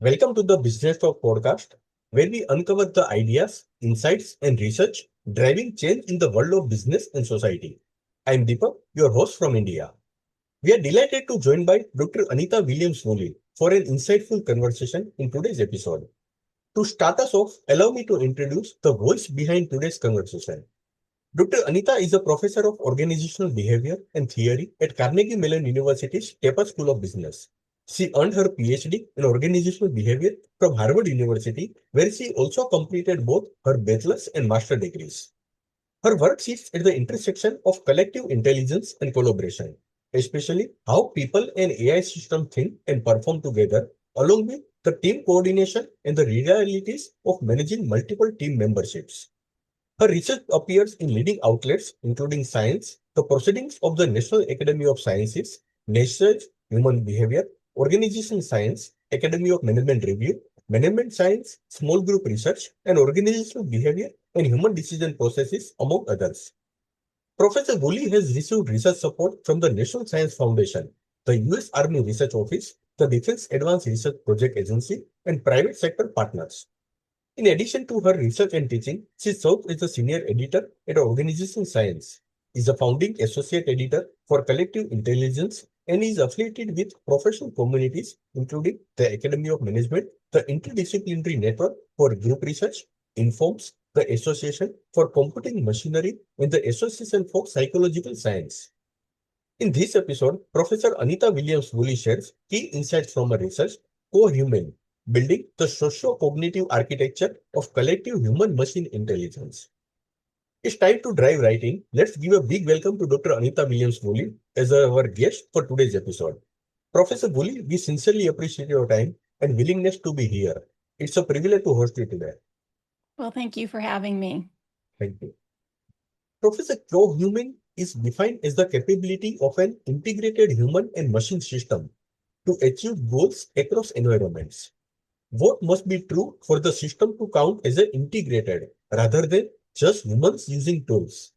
Welcome to the Business Talk podcast, where we uncover the ideas, insights, and research driving change in the world of business and society. I am Deepak, your host from India. We are delighted to join by Dr. Anita Woolley for an insightful conversation in today's episode. To start us off, allow me to introduce the voice behind today's conversation. Dr. Anita is a professor of organizational behavior and theory at Carnegie Mellon University's Tepper School of Business. She earned her PhD in organizational behavior from Harvard University, where she also completed both her bachelor's and master degrees. Her work sits at the intersection of collective intelligence and collaboration, especially how people and AI systems think and perform together, along with the team coordination and the realities of managing multiple team memberships. Her research appears in leading outlets including Science, the Proceedings of the National Academy of Sciences, Nature, Human Behavior, Organization Science, Academy of Management Review, Management Science, Small Group Research, and Organizational Behavior and Human Decision Processes, among others. Professor Woolley has received research support from the National Science Foundation, the US Army Research Office, the Defense Advanced Research Project Agency, and private sector partners. In addition to her research and teaching, she serves as a senior editor at Organization Science, is a founding associate editor for Collective Intelligence, and is affiliated with professional communities including the Academy of Management, the Interdisciplinary Network for Group Research, Informs, the Association for Computing Machinery, and the Association for Psychological Science. In this episode, Professor Anita Woolley shares key insights from her research, COHUMAIN, building the socio-cognitive architecture of collective human-machine intelligence. It's time to dive right in. Let's give a big welcome to Dr. Anita Woolley as our guest for today's episode. Professor Woolley, we sincerely appreciate your time and willingness to be here. It's a privilege to host you today. Well, thank you for having me. Thank you. Professor, COHUMAIN is defined as the capability of an integrated human and machine system to achieve goals across environments. What must be true for the system to count as an integrated rather than just humans using tools?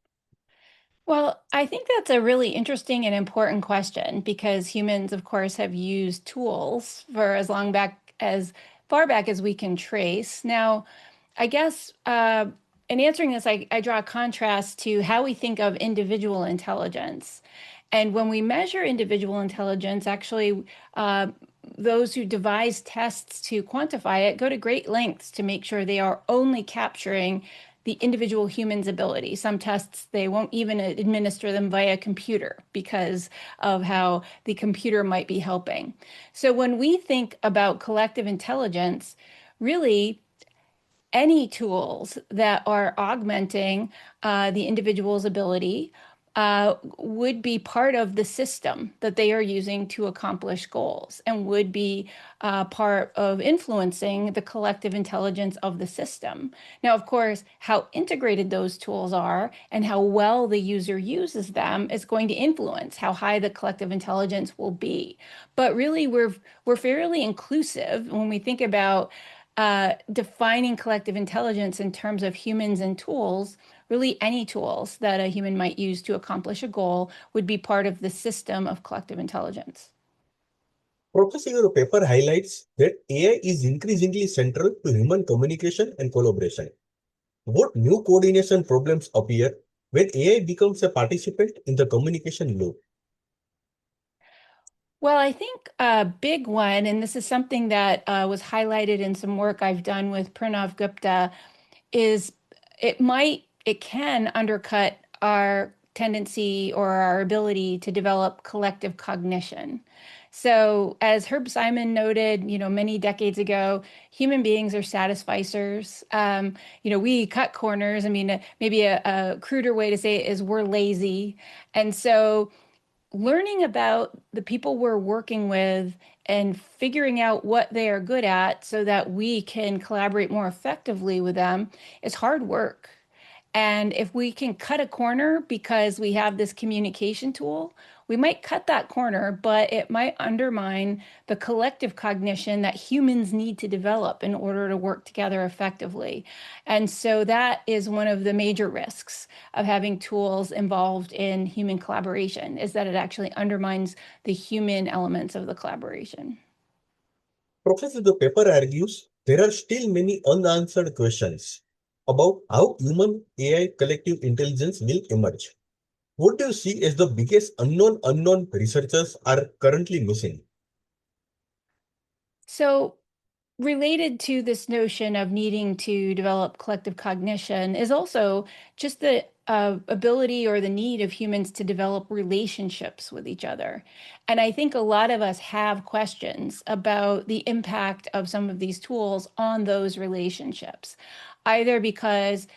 Well, I think that's a really interesting and important question because humans, of course, have used tools for as far back as we can trace. Now, I guess in answering this, I draw a contrast to how we think of individual intelligence. And when we measure individual intelligence, actually, those who devise tests to quantify it go to great lengths to make sure they are only capturing the individual human's ability. Some tests, they won't even administer them via computer because of how the computer might be helping. So when we think about collective intelligence, really, any tools that are augmenting the individual's ability would be part of the system that they are using to accomplish goals and would be part of influencing the collective intelligence of the system. Now, of course, how integrated those tools are and how well the user uses them is going to influence how high the collective intelligence will be. But really, we're fairly inclusive when we think about defining collective intelligence in terms of humans and tools. Really, any tools that a human might use to accomplish a goal would be part of the system of collective intelligence. Professor, your paper highlights that AI is increasingly central to human communication and collaboration. What new coordination problems appear when AI becomes a participant in the communication loop? Well, I think a big one, and this is something that was highlighted in some work I've done with Pranav Gupta, is it can undercut our tendency or our ability to develop collective cognition. So, as Herb Simon noted, many decades ago, human beings are satisficers. We cut corners. I mean, maybe a cruder way to say it is we're lazy. And so, learning about the people we're working with and figuring out what they are good at so that we can collaborate more effectively with them is hard work. And if we can cut a corner because we have this communication tool, we might cut that corner, but it might undermine the collective cognition that humans need to develop in order to work together effectively. And so that is one of the major risks of having tools involved in human collaboration, is that it actually undermines the human elements of the collaboration. Professor, the paper argues there are still many unanswered questions about how human AI collective intelligence will emerge. What do you see as the biggest unknown researchers are currently missing? So, related to this notion of needing to develop collective cognition is also just the ability or the need of humans to develop relationships with each other. And I think a lot of us have questions about the impact of some of these tools on those relationships, either because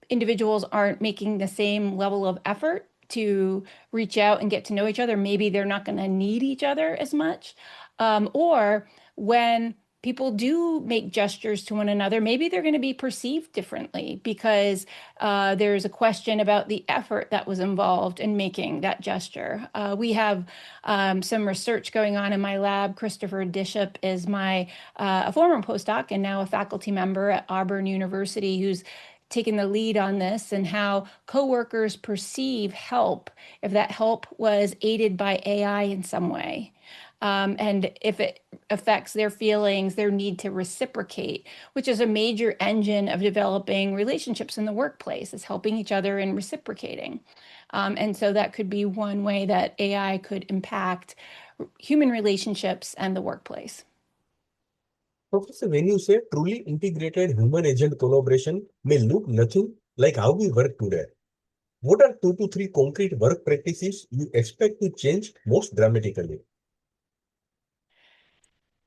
individuals aren't making the same level of effort to reach out and get to know each other. Maybe they're not going to need each other as much. Or when people do make gestures to one another, maybe they're going to be perceived differently because there's a question about the effort that was involved in making that gesture. We have some research going on in my lab. Christopher Bishop is my a former postdoc and now a faculty member at Auburn University who's taken the lead on this and how coworkers perceive help if that help was aided by AI in some way. And if it affects their feelings, their need to reciprocate, which is a major engine of developing relationships in the workplace, is helping each other and reciprocating. And so that could be one way that AI could impact human relationships and the workplace. Professor, when you say truly integrated human agent collaboration may look nothing like how we work today, what are 2 to 3 concrete work practices you expect to change most dramatically?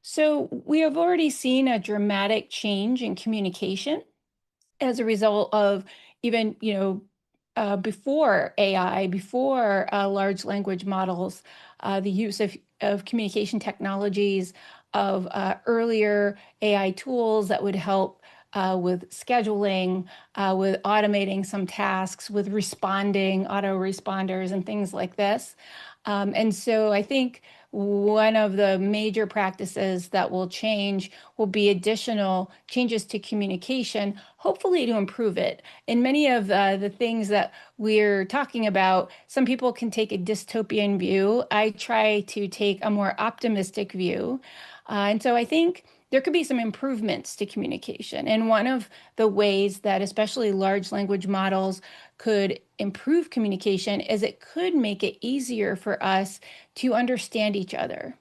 So we have already seen a dramatic change in communication as a result of even, before AI, before large language models, the use of communication technologies, of earlier AI tools that would help with scheduling, with automating some tasks, with responding, autoresponders, and things like this. And so I think one of the major practices that will change will be additional changes to communication, hopefully to improve it. In many of the things that we're talking about, some people can take a dystopian view. I try to take a more optimistic view. And so I think there could be some improvements to communication. And one of the ways that especially large language models could improve communication is it could make it easier for us to understand each other.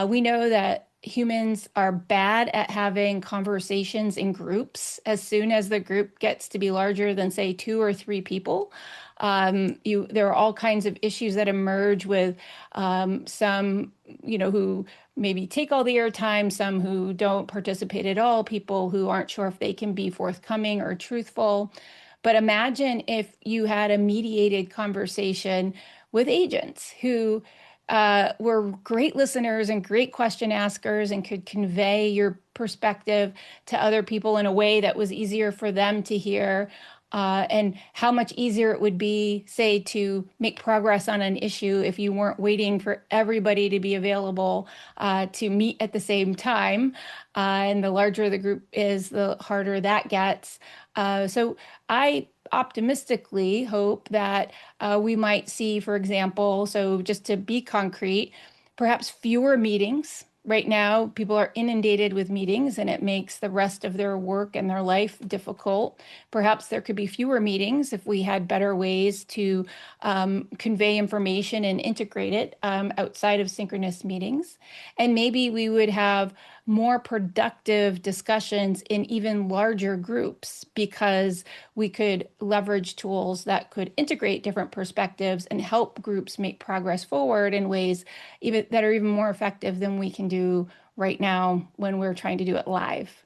We know that humans are bad at having conversations in groups. As soon as the group gets to be larger than, say, 2 or 3 people, there are all kinds of issues that emerge with some, who maybe take all the airtime, some who don't participate at all, people who aren't sure if they can be forthcoming or truthful. But imagine if you had a mediated conversation with agents who were great listeners and great question askers and could convey your perspective to other people in a way that was easier for them to hear. And how much easier it would be, say, to make progress on an issue if you weren't waiting for everybody to be available to meet at the same time. And the larger the group is, the harder that gets. So I optimistically hope that we might see, for example, so just to be concrete, perhaps fewer meetings. Right now, people are inundated with meetings and it makes the rest of their work and their life difficult. Perhaps there could be fewer meetings if we had better ways to convey information and integrate it outside of synchronous meetings. And maybe we would have more productive discussions in even larger groups because we could leverage tools that could integrate different perspectives and help groups make progress forward in ways even that are even more effective than we can do right now when we're trying to do it live.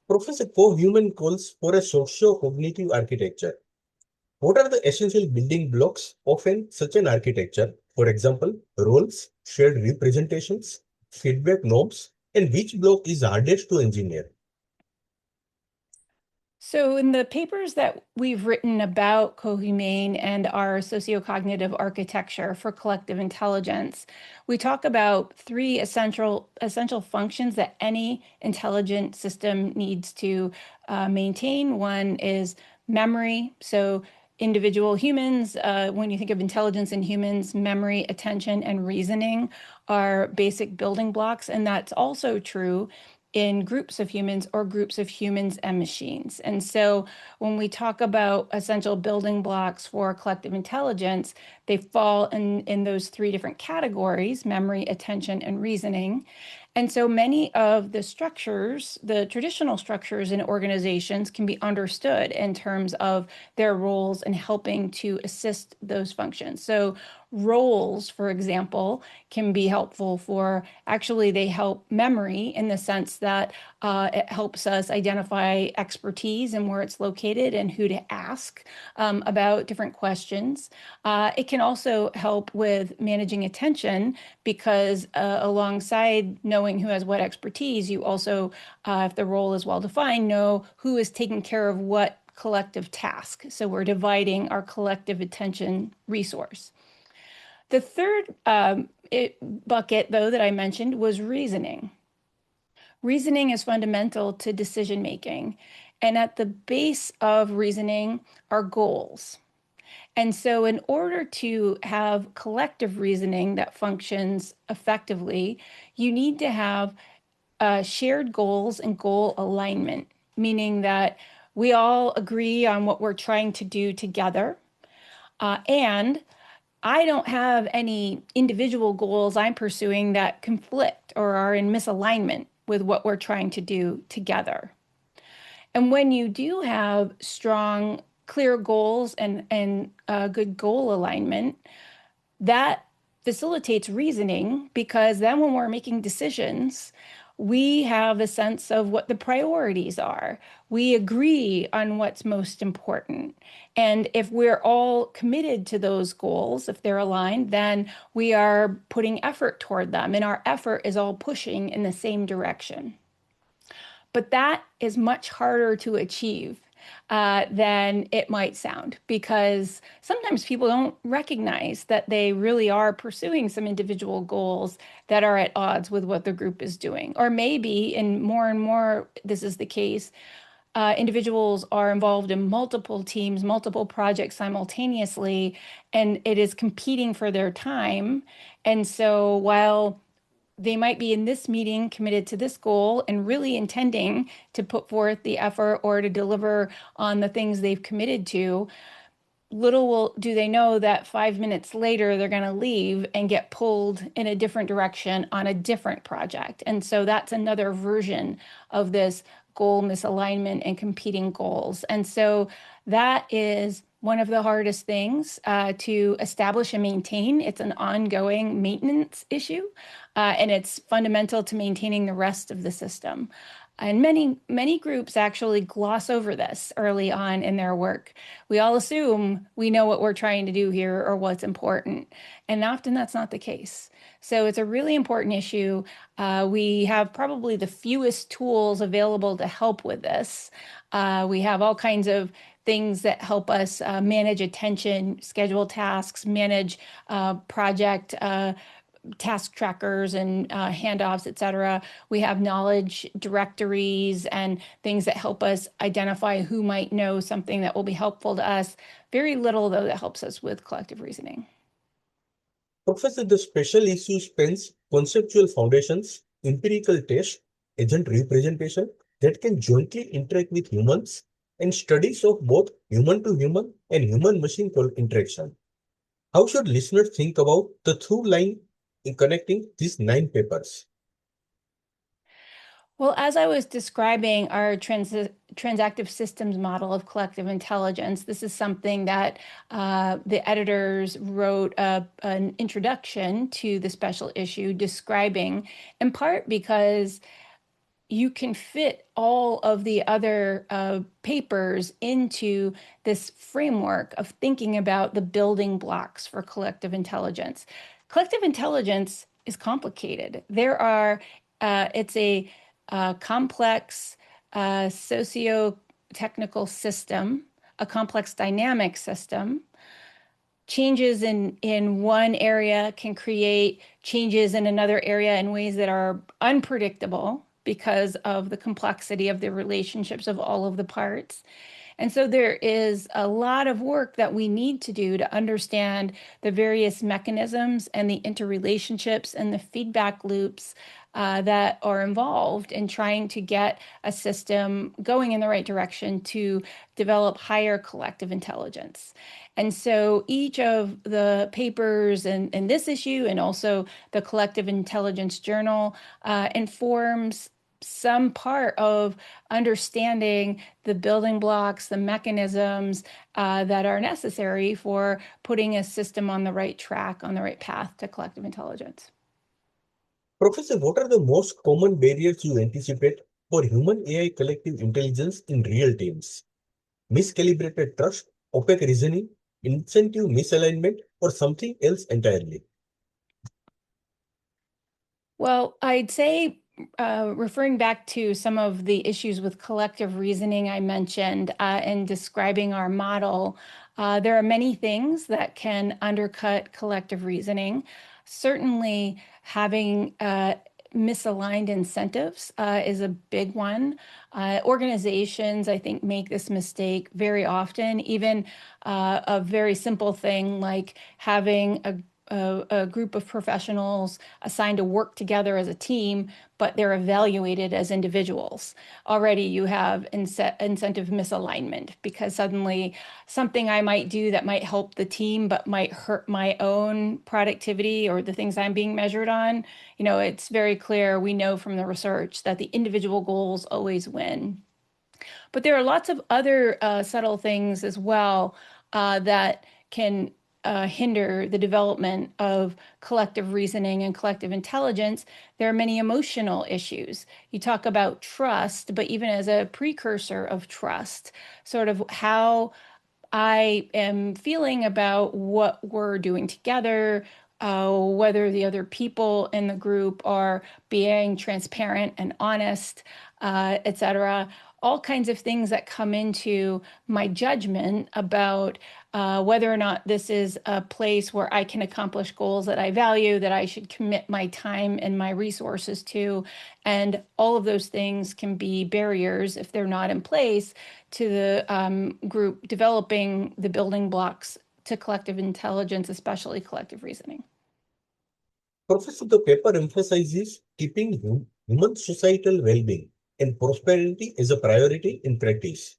Professor, COHUMAIN calls for a socio-cognitive architecture. What are the essential building blocks of such an architecture? For example, roles, shared representations, feedback norms, and which block is hardest to engineer? So, in the papers that we've written about COHUMAIN and our socio-cognitive architecture for collective intelligence, we talk about three essential functions that any intelligent system needs to maintain. One is memory. So, individual humans, when you think of intelligence in humans, memory, attention, and reasoning are basic building blocks. And that's also true in groups of humans or groups of humans and machines. And so when we talk about essential building blocks for collective intelligence, they fall in those three different categories: memory, attention, and reasoning. And so many of the structures, the traditional structures in organizations, can be understood in terms of their roles in helping to assist those functions. So roles, for example, can be helpful for, actually, they help memory in the sense that it helps us identify expertise and where it's located and who to ask about different questions. It can also help with managing attention because alongside knowing who has what expertise, you also, if the role is well defined, know who is taking care of what collective task. So we're dividing our collective attention resource. The third bucket, though, that I mentioned was reasoning. Reasoning is fundamental to decision making. And at the base of reasoning are goals. And so, in order to have collective reasoning that functions effectively, you need to have shared goals and goal alignment, meaning that we all agree on what we're trying to do together. And I don't have any individual goals I'm pursuing that conflict or are in misalignment with what we're trying to do together. And when you do have strong, clear goals and good goal alignment, that facilitates reasoning because then when we're making decisions, we have a sense of what the priorities are. We agree on what's most important. And if we're all committed to those goals, if they're aligned, then we are putting effort toward them, and our effort is all pushing in the same direction. But that is much harder to achieve than it might sound, because sometimes people don't recognize that they really are pursuing some individual goals that are at odds with what the group is doing. Or maybe, and more, this is the case, individuals are involved in multiple teams, multiple projects simultaneously, and it is competing for their time. And so while they might be in this meeting committed to this goal and really intending to put forth the effort or to deliver on the things they've committed to, little do they know that 5 minutes later they're going to leave and get pulled in a different direction on a different project. And so that's another version of this goal misalignment and competing goals. And so that is one of the hardest things to establish and maintain. It's an ongoing maintenance issue, and it's fundamental to maintaining the rest of the system. And many groups actually gloss over this early on in their work. We all assume we know what we're trying to do here or what's important, and often that's not the case. So it's a really important issue. We have probably the fewest tools available to help with this. We have all kinds of things that help us manage attention, schedule tasks, manage project task trackers and handoffs, et cetera. We have knowledge directories and things that help us identify who might know something that will be helpful to us. Very little, though, that helps us with collective reasoning. Professor, the special issue spends conceptual foundations, empirical tests, agent representation that can jointly interact with humans, and studies of both human to human and human machine interaction. How should listeners think about the through line in connecting these 9 papers? Well, as I was describing our transactive systems model of collective intelligence, this is something that the editors wrote an introduction to the special issue describing, in part because you can fit all of the other papers into this framework of thinking about the building blocks for collective intelligence. Collective intelligence is complicated. It's a complex socio-technical system, a complex dynamic system. Changes in one area can create changes in another area in ways that are unpredictable because of the complexity of the relationships of all of the parts. And so there is a lot of work that we need to do to understand the various mechanisms and the interrelationships and the feedback loops that are involved in trying to get a system going in the right direction to develop higher collective intelligence. And so each of the papers in this issue and also the Collective Intelligence Journal informs some part of understanding the building blocks, the mechanisms that are necessary for putting a system on the right track, on the right path to collective intelligence. Professor, what are the most common barriers you anticipate for human AI collective intelligence in real teams? Miscalibrated trust, opaque reasoning, incentive misalignment, or something else entirely? Well, I'd say, referring back to some of the issues with collective reasoning I mentioned in describing our model, there are many things that can undercut collective reasoning. Certainly, having misaligned incentives is a big one. Organizations, I think, make this mistake very often. Even a very simple thing like having a group of professionals assigned to work together as a team, but they're evaluated as individuals. Already you have incentive misalignment because suddenly something I might do that might help the team but might hurt my own productivity or the things I'm being measured on. It's very clear, we know from the research that the individual goals always win. But there are lots of other subtle things as well that can hinder the development of collective reasoning and collective intelligence. There are many emotional issues. You talk about trust, but even as a precursor of trust, sort of how I am feeling about what we're doing together, whether the other people in the group are being transparent and honest, etc. All kinds of things that come into my judgment about whether or not this is a place where I can accomplish goals that I value, that I should commit my time and my resources to. And all of those things can be barriers if they're not in place to the group developing the building blocks to collective intelligence, especially collective reasoning. Professor, the paper emphasizes keeping human societal well-being and prosperity as a priority in practice.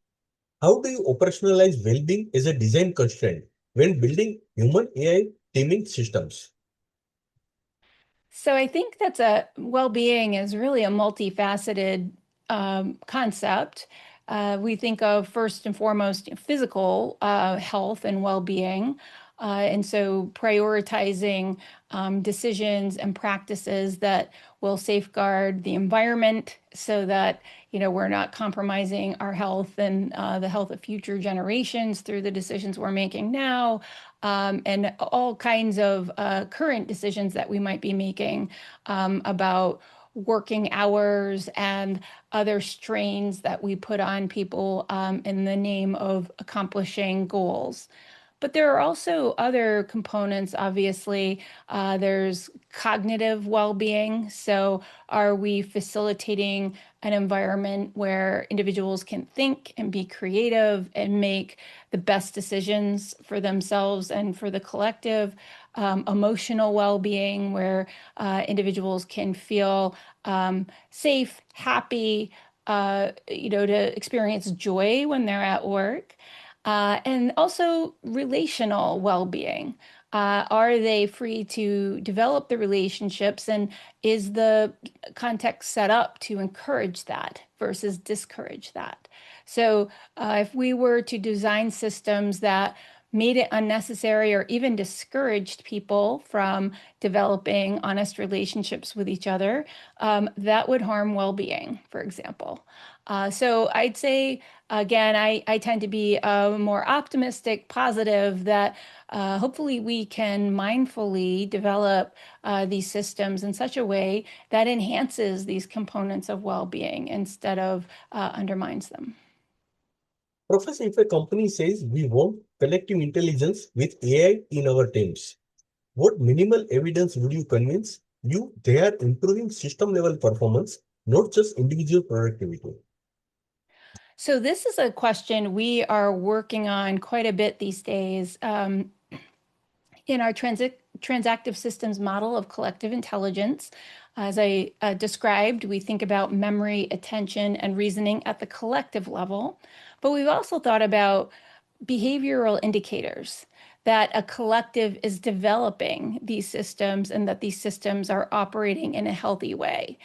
How do you operationalize well-being as a design constraint when building human AI teaming systems? So I think that's a well-being is really a multifaceted concept. We think of first and foremost physical health and well-being. And so prioritizing decisions and practices that will safeguard the environment so that we're not compromising our health and the health of future generations through the decisions we're making now, and all kinds of current decisions that we might be making about working hours and other strains that we put on people in the name of accomplishing goals. But there are also other components, obviously. There's cognitive well-being. So, are we facilitating an environment where individuals can think and be creative and make the best decisions for themselves and for the collective? Emotional well-being, where individuals can feel safe, happy, to experience joy when they're at work. And also relational well-being. Are they free to develop the relationships, and is the context set up to encourage that versus discourage that? So, if we were to design systems that made it unnecessary or even discouraged people from developing honest relationships with each other, that would harm well-being, for example. So I'd say, again, I tend to be more optimistic, positive that hopefully we can mindfully develop these systems in such a way that enhances these components of well-being instead of undermines them. Professor, if a company says we want collective intelligence with AI in our teams, what minimal evidence would you convince you they are improving system level performance, not just individual productivity? So this is a question we are working on quite a bit these days. In our transactive systems model of collective intelligence, as I described, we think about memory, attention, and reasoning at the collective level. But we've also thought about behavioral indicators that a collective is developing these systems and that these systems are operating in a healthy way.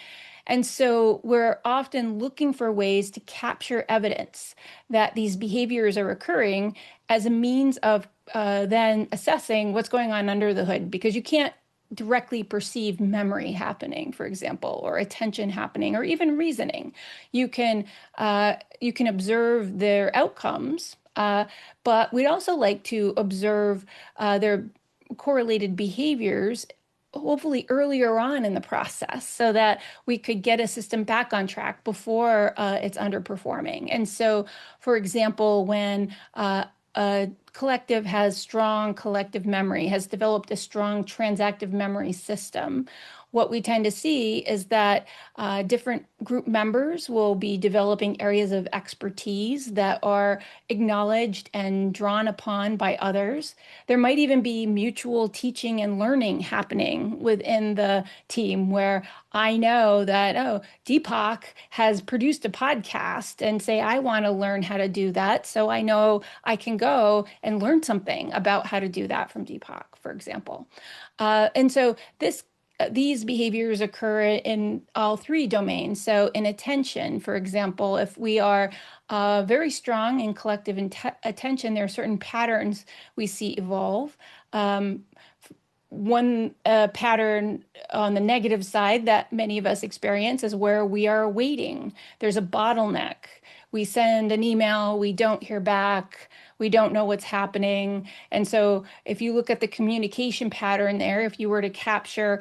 And so we're often looking for ways to capture evidence that these behaviors are occurring as a means of then assessing what's going on under the hood, because you can't directly perceive memory happening, for example, or attention happening, or even reasoning. You can observe their outcomes, but we'd also like to observe their correlated behaviors, hopefully earlier on in the process, so that we could get a system back on track before it's underperforming. And so, for example, when a collective has strong collective memory, has developed a strong transactive memory system, what we tend to see is that different group members will be developing areas of expertise that are acknowledged and drawn upon by others. There might even be mutual teaching and learning happening within the team where I know that, oh, Deepak has produced a podcast and say, I want to learn how to do that. So I know I can go and learn something about how to do that from Deepak, for example. And so these behaviors occur in all three domains. So in attention, for example, if we are very strong in collective attention, there are certain patterns we see evolve. One pattern on the negative side that many of us experience is where we are waiting. There's a bottleneck. We send an email, we don't hear back, we don't know what's happening. And so if you look at the communication pattern there, if you were to capture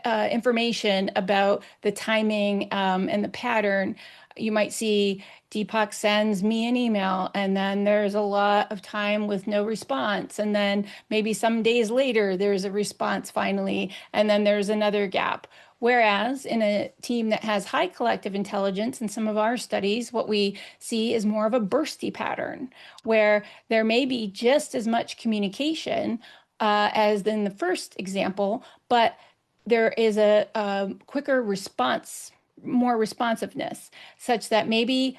information about the timing and the pattern, you might see Deepak sends me an email, and then there's a lot of time with no response. And then maybe some days later, there's a response finally, and then there's another gap. Whereas in a team that has high collective intelligence, in some of our studies, what we see is more of a bursty pattern, where there may be just as much communication as in the first example, but there is a quicker response, more responsiveness, such that maybe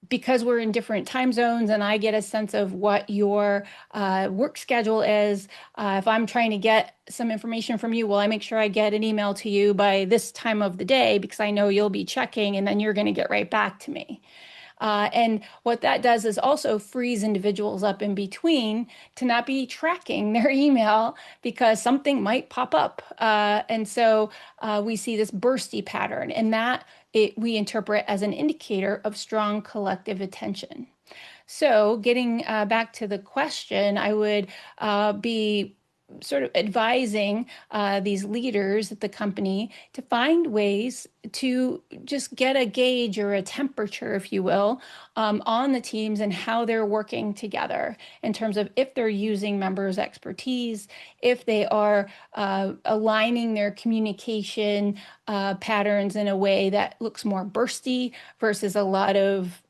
because we're in different time zones and I get a sense of what your work schedule is, if I'm trying to get some information from you, well, I make sure I get an email to you by this time of the day because I know you'll be checking and then you're going to get right back to me. And what that does is also frees individuals up in between to not be tracking their email because something might pop up. And so we see this bursty pattern, and that we interpret as an indicator of strong collective attention. So getting back to the question, I would be sort of advising these leaders at the company to find ways to just get a gauge or a temperature, if you will, on the teams and how they're working together in terms of if they're using members' expertise, if they are aligning their communication patterns in a way that looks more bursty versus a lot of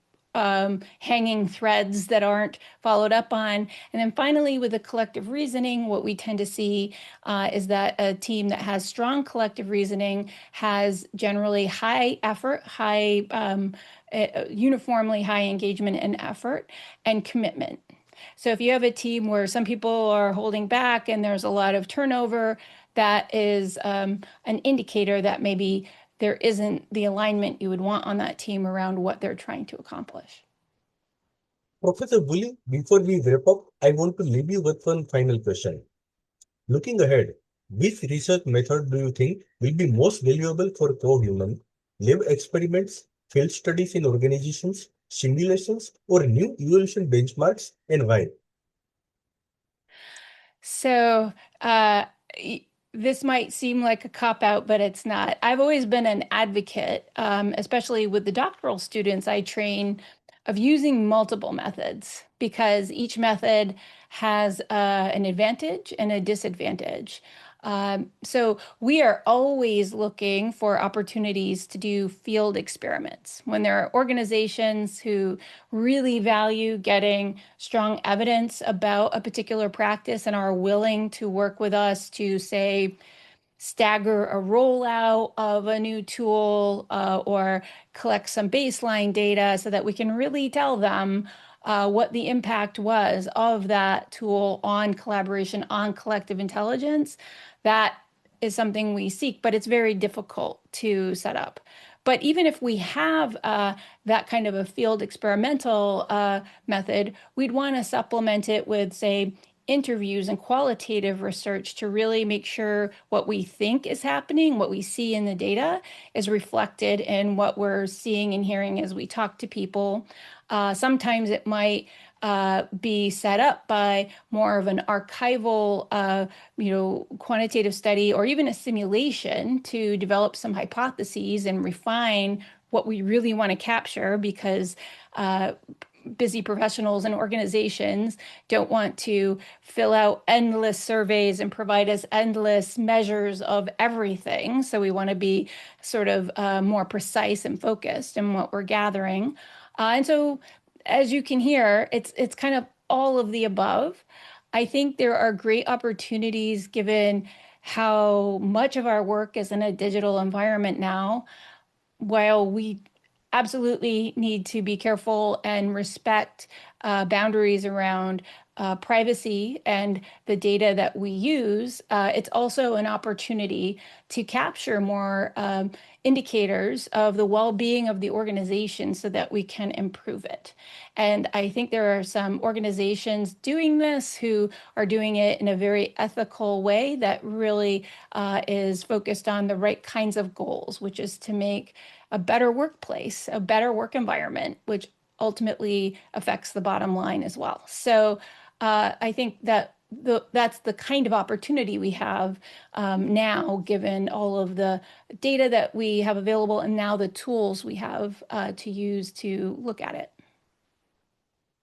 hanging threads that aren't followed up on. And then finally, with the collective reasoning, what we tend to see is that a team that has strong collective reasoning has generally high effort, uniformly high engagement and effort and commitment. So if you have a team where some people are holding back and there's a lot of turnover, that is an indicator that maybe there isn't the alignment you would want on that team around what they're trying to accomplish. Professor Woolley, before we wrap up, I want to leave you with one final question. Looking ahead, which research method do you think will be most valuable for COHUMAIN, lab experiments, field studies in organizations, simulations, or new evolution benchmarks, and why? So, this might seem like a cop out, but it's not. I've always been an advocate, especially with the doctoral students I train, of using multiple methods because each method has an advantage and a disadvantage. So we are always looking for opportunities to do field experiments. When there are organizations who really value getting strong evidence about a particular practice and are willing to work with us to, say, stagger a rollout of a new tool or collect some baseline data so that we can really tell them what the impact was of that tool on collaboration, on collective intelligence. That is something we seek, but it's very difficult to set up. But even if we have that kind of a field experimental method, we'd want to supplement it with, say, interviews and qualitative research to really make sure what we think is happening, what we see in the data, is reflected in what we're seeing and hearing as we talk to people. Sometimes it might be set up by more of an archival, quantitative study or even a simulation to develop some hypotheses and refine what we really want to capture because busy professionals and organizations don't want to fill out endless surveys and provide us endless measures of everything. So we want to be sort of more precise and focused in what we're gathering. And so, as you can hear, it's kind of all of the above. I think there are great opportunities given how much of our work is in a digital environment now. While we absolutely need to be careful and respect boundaries around privacy and the data that we use, it's also an opportunity to capture more indicators of the well-being of the organization so that we can improve it. And I think there are some organizations doing this who are doing it in a very ethical way that really is focused on the right kinds of goals, which is to make a better workplace, a better work environment, which ultimately affects the bottom line as well. So I think that that's the kind of opportunity we have now, given all of the data that we have available and now the tools we have to use to look at it.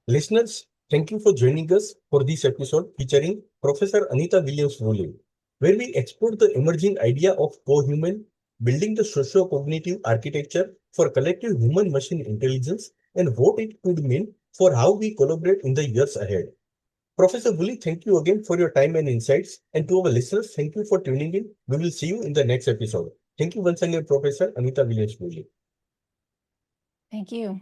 Listeners, thank you for joining us for this episode featuring Professor Anita Williams-Woolley, where we explore the emerging idea of COHUMAIN, building the socio-cognitive architecture for collective human-machine intelligence and what it could mean for how we collaborate in the years ahead. Professor Woolley, thank you again for your time and insights. And to our listeners, thank you for tuning in. We will see you in the next episode. Thank you once again, Professor Anita Williams-Woolley. Thank you.